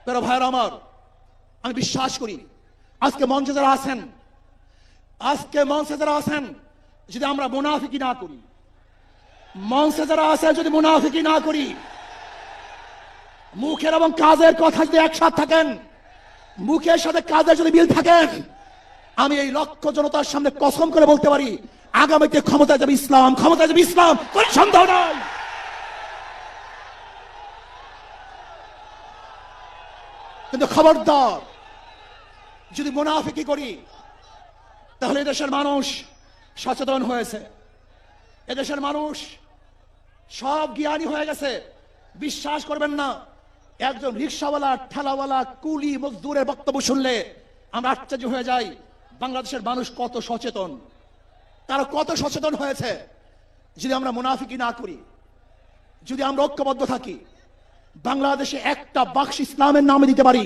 প্রিয় ভাইরা আমার, আমি বিশ্বাস করি আজকে মঞ্চে যারা আছেন যদি আমরা মুনাফিকি না করি, মঞ্চে যারা আছেন যদি মুনাফিকি না করি, মুখের এবং কাজের কথা যদি একসাথে থাকেন, মুখের সাথে কাজের যদি মিল থাকেন, আমি এই লক্ষ জনতার সামনে কসম করে বলতে পারি আগামীতে ক্ষমতায় যাবে ইসলাম, ক্ষমতায় যাবে ইসলাম, কোনো সন্দেহ নাই। কিন্তু খবরদার যদি মুনাফিকি করি তাহলে এদেশের মানুষ সচেতন হয়েছে, এদেশের মানুষ সব জ্ঞানী হয়ে গেছে। বিশ্বাস করবেন না, একজন রিক্সাওয়ালা, ঠেলাওয়ালা, কুলি মজদুরের বক্তব্য শুনলে আমরা আশ্চর্য হয়ে যাই বাংলাদেশের মানুষ কত সচেতন, তারা কত সচেতন হয়েছে। যদি আমরা মুনাফিকি না করি, যদি আমরা ঐক্যবদ্ধ থাকি, বাংলাদেশে একটা বাক্স ইসলামের নামে দিতে পারি,